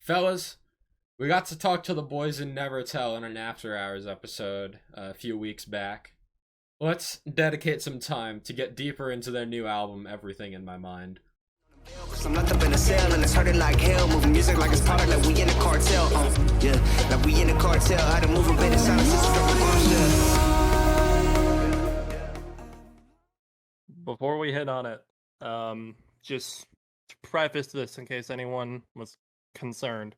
Fellas, we got to talk to the boys in Nevertel in an After Hours episode a few weeks back. Let's dedicate some time to get deeper into their new album, Everything in My Mind. I'm locked up in a cell and it's hurting like hell. Moving music like it's product, like we in a cartel. Yeah, like we in a cartel. How to move a bit inside of system. Before we hit on it, just to preface this in case anyone was concerned,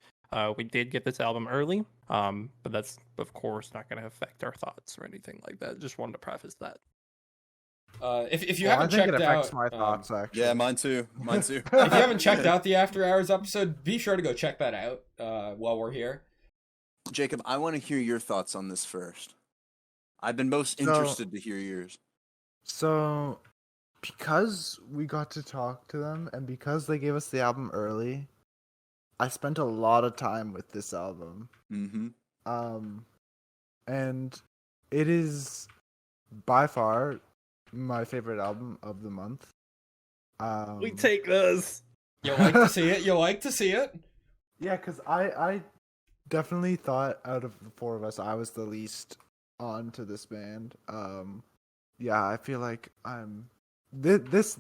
we did get this album early, but that's of course not going to affect our thoughts or anything like that. Just wanted to preface that. If you haven't I think checked it affects out, my thoughts actually. Yeah, mine too. Mine too. if you haven't checked out the After Hours episode, be sure to go check that out while we're here. Jacob, I want to hear your thoughts on this first. I've been most interested to hear yours. So, because we got to talk to them and because they gave us the album early, I spent a lot of time with this album. Mm-hmm. And it is by far my favorite album of the month. We take this. You like to see it? You like to see it? Yeah, because I definitely thought out of the four of us, I was the least on to this band. Yeah, I feel like I'm this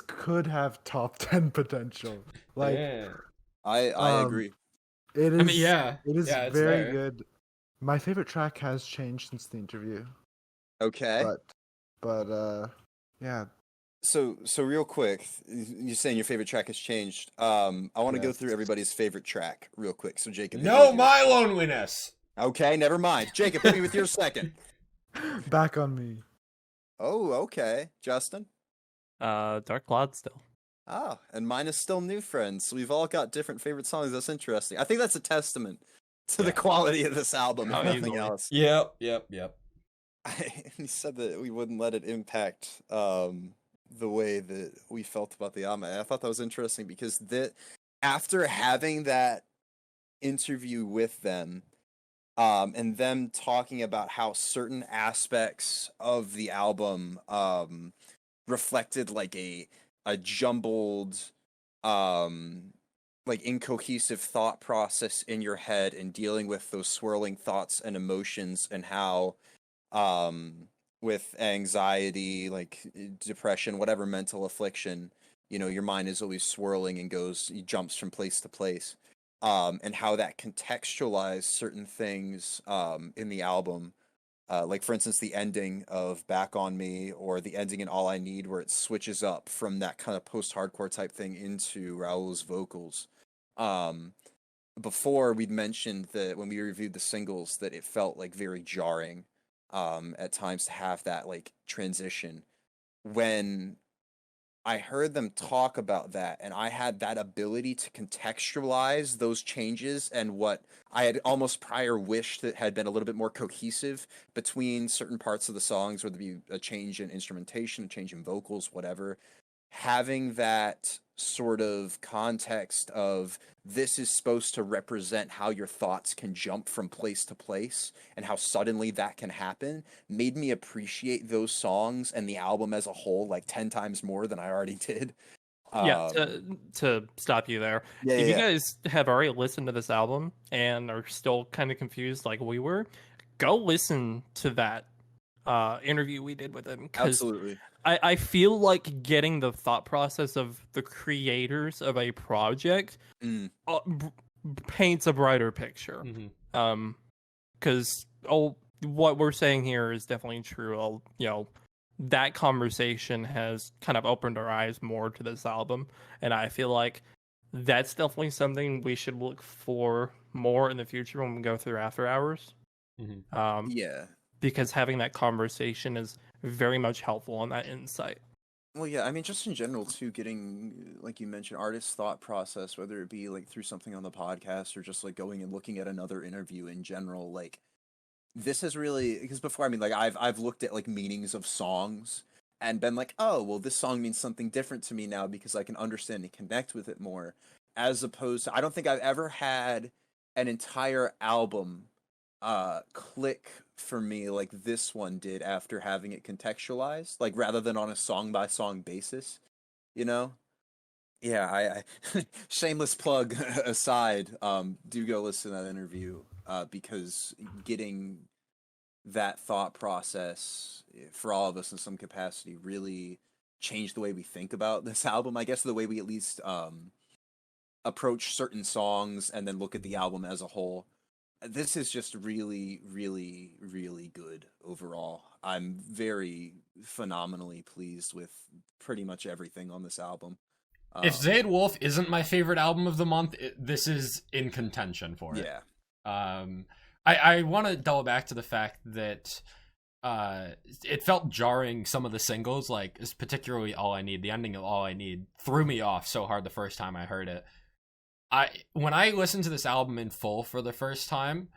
could have top 10 potential. Like, yeah. I agree. It is. I mean, yeah. It is Yeah, it's very fair. good. My favorite track has changed since the interview, Okay. but yeah. So real quick, you're saying your favorite track has changed. I want to go Yes. through everybody's favorite track real quick. So Jacob. No, my loneliness. Okay, never mind. Jacob, hit me with your second. Back on me. Oh, okay. Justin. Dark Cloud still. Ah, and mine is still New Friends. So we've all got different favorite songs. That's interesting. I think that's a testament to the quality of this album, Oh, if nothing easily. else. Yep. He said that we wouldn't let it impact the way that we felt about the album. I thought that was interesting because after having that interview with them, and them talking about how certain aspects of the album reflected like a jumbled, like incohesive thought process in your head and dealing with those swirling thoughts and emotions, and how with anxiety, like depression, whatever mental affliction, your mind is always swirling and jumps from place to place, and how that contextualized certain things in the album. Like, for instance, the ending of Back on Me, or the ending in All I Need, where it switches up from that kind of post-hardcore type thing into Raul's vocals. Before, we'd mentioned that when we reviewed the singles, that it felt like very jarring at times to have that like transition. When I heard them talk about that, and I had that ability to contextualize those changes and what I had almost prior wished that had been a little bit more cohesive between certain parts of the songs, whether it be a change in instrumentation, a change in vocals, whatever. Having that sort of context of this is supposed to represent how your thoughts can jump from place to place and how suddenly that can happen made me appreciate those songs and the album as a whole like 10 times more than I already did. Yeah, to stop you there. If you guys have already listened to this album and are still kind of confused like we were, go listen to that interview we did with him. Absolutely. I feel like getting the thought process of the creators of a project paints a brighter picture. Because what we're saying here is definitely true. That conversation has kind of opened our eyes more to this album, and I feel like that's definitely something we should look for more in the future when we go through After Hours. Yeah. Because having that conversation is very much helpful on that insight. Well, yeah, I mean, just in general, too, getting, like you mentioned, artist thought process, whether it be, like, through something on the podcast or just, like, going and looking at another interview in general, like, this is really, because before, I mean, like, I've looked at, like, meanings of songs and been like, oh, well, this song means something different to me now because I can understand and connect with it more, as opposed to, I don't think I've ever had an entire album click for me like this one did after having it contextualized, like rather than on a song by song basis, Yeah, I shameless plug aside, do go listen to that interview, because getting that thought process for all of us in some capacity really changed the way we think about this album. I guess the way we at least approach certain songs and then look at the album as a whole. This is just really, really, really good overall. I'm very phenomenally pleased with pretty much everything on this album. If Zayd Wolf isn't my favorite album of the month, this is in contention for it. Yeah. I want to double back to the fact that it felt jarring. Some of the singles, like particularly All I Need, the ending of All I Need threw me off so hard the first time I heard it. When I listened to this album in full for the first time,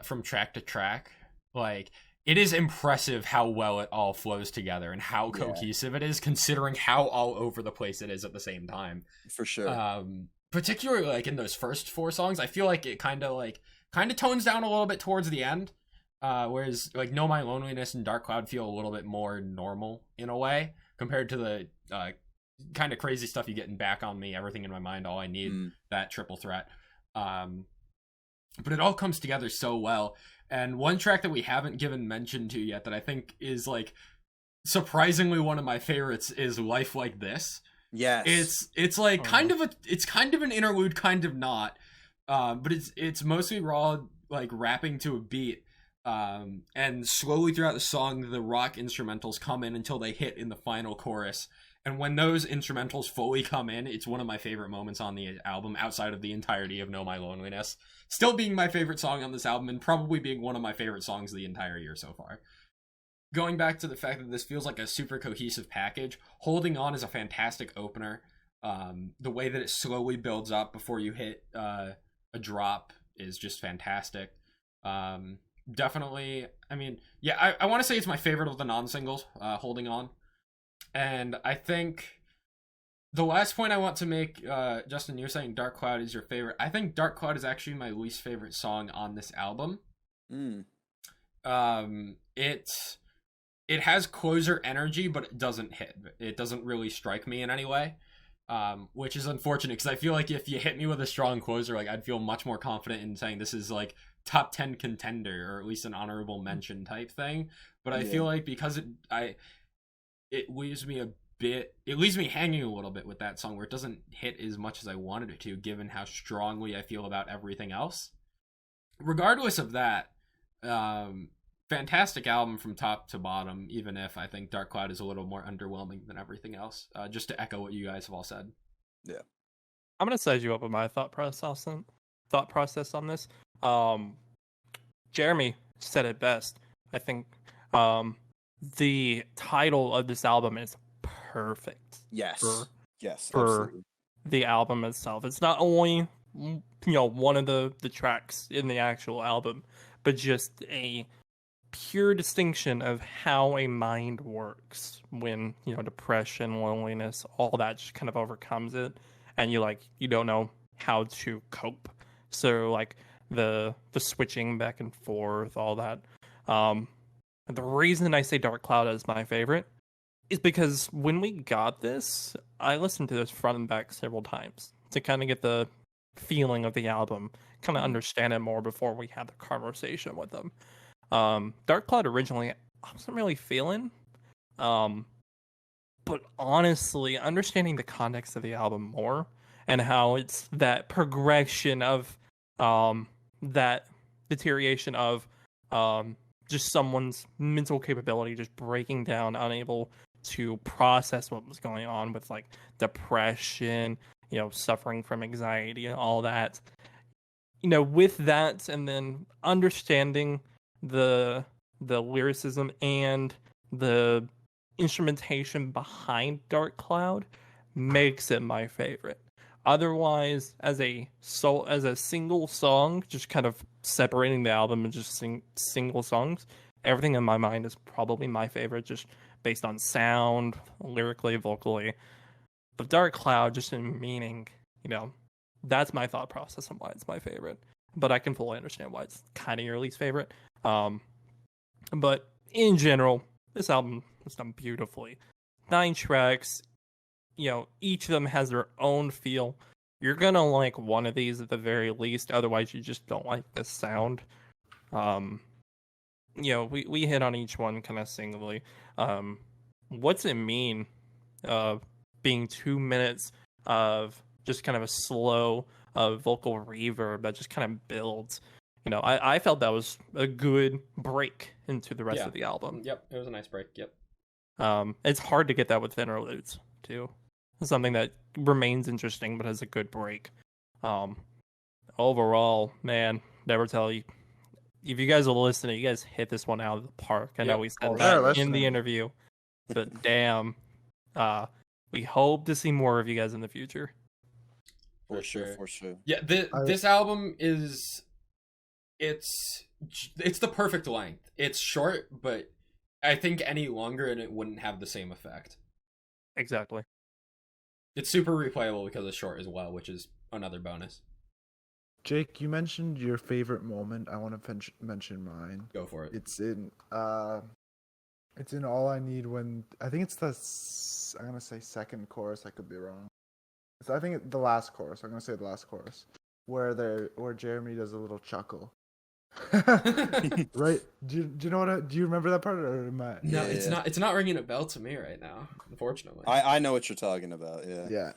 from track to track, like, it is impressive how well it all flows together and how cohesive it is, considering how all over the place it is at the same time. For sure. Particularly like in those first 4 songs, I feel like it kind of tones down a little bit towards the end. Whereas like Know My Loneliness and Dark Cloud feel a little bit more normal in a way compared to the kind of crazy stuff you get in Back on Me, Everything in My Mind, All I Need, that triple threat. But it all comes together so well. And one track that we haven't given mention to yet that I think is like surprisingly one of my favorites is Life Like This. Yes. It's like kind of an interlude, kind of not. But it's mostly raw, like rapping to a beat. And slowly throughout the song, the rock instrumentals come in until they hit in the final chorus. And when those instrumentals fully come in, it's one of my favorite moments on the album, outside of the entirety of Know My Loneliness. Still being my favorite song on this album, and probably being one of my favorite songs of the entire year so far. Going back to the fact that this feels like a super cohesive package, Holding On is a fantastic opener. The way that it slowly builds up before you hit a drop is just fantastic. Definitely, I mean, yeah, I want to say it's my favorite of the non-singles, Holding On. And I think the last point I want to make, Justin, you're saying Dark Cloud is your favorite. I think Dark Cloud is actually my least favorite song on this album. It has closer energy, but it doesn't hit. It doesn't really strike me in any way, which is unfortunate, because I feel like if you hit me with a strong closer, like, I'd feel much more confident in saying this is like top 10 contender, or at least an honorable mention type thing. But I feel like because it leaves me hanging a little bit with that song, where it doesn't hit as much as I wanted it to, given how strongly I feel about everything else. Regardless of that, fantastic album from top to bottom, even if I think Dark Cloud is a little more underwhelming than everything else, just to echo what you guys have all said. Yeah. I'm going to size you up with my thought process on this. Jeremy said it best. I think the title of this album is perfect. Yes. Yes. For absolutely. the album itself. It's not only, one of the tracks in the actual album, but just a pure distinction of how a mind works when, depression, loneliness, all that just kind of overcomes it, and you don't know how to cope. So like the switching back and forth, all that. The reason I say Dark Cloud is my favorite is because when we got this, I listened to this front and back several times to kind of get the feeling of the album, kind of understand it more before we had the conversation with them. Dark Cloud originally I wasn't really feeling, but honestly, understanding the context of the album more and how it's that progression of that deterioration of just someone's mental capability just breaking down, unable to process what was going on with like depression, suffering from anxiety and all that. With that, and then understanding the lyricism and the instrumentation behind Dark Cloud makes it my favorite. Otherwise, as a single song, just kind of separating the album and just single songs, everything in my mind is probably my favorite, just based on sound, lyrically, vocally. But Dark Cloud, just in meaning, that's my thought process on why it's my favorite. But I can fully understand why it's kind of your least favorite. But in general, this album was done beautifully. 9 tracks, each of them has their own feel. You're gonna like one of these at the very least, otherwise you just don't like the sound. We hit on each one kind of singly. What's it mean, being 2 minutes of just kind of a slow vocal reverb that just kind of builds? I felt that was a good break into the rest of the album. Yep, it was a nice break. Yep. It's hard to get that with interludes too. It's something that remains interesting but has a good break. Overall, man, Nevertel, if you guys are listening, you guys hit this one out of the park. I know we said that in the interview, but damn, we hope to see more of you guys in the future. For sure. Yeah, this album is it's the perfect length. It's short, but I think any longer and it wouldn't have the same effect. Exactly. It's super replayable because it's short as well, which is another bonus. Jake, you mentioned your favorite moment. I want to mention mine. Go for it. It's in All I Need when I think it's I'm gonna say second chorus. I could be wrong. I think the last chorus. I'm gonna say the last chorus where Jeremy does a little chuckle. Right? Do you know do you remember that part or am I? No, it's not ringing a bell to me right now, unfortunately. I know what you're talking about. Yeah. Yeah.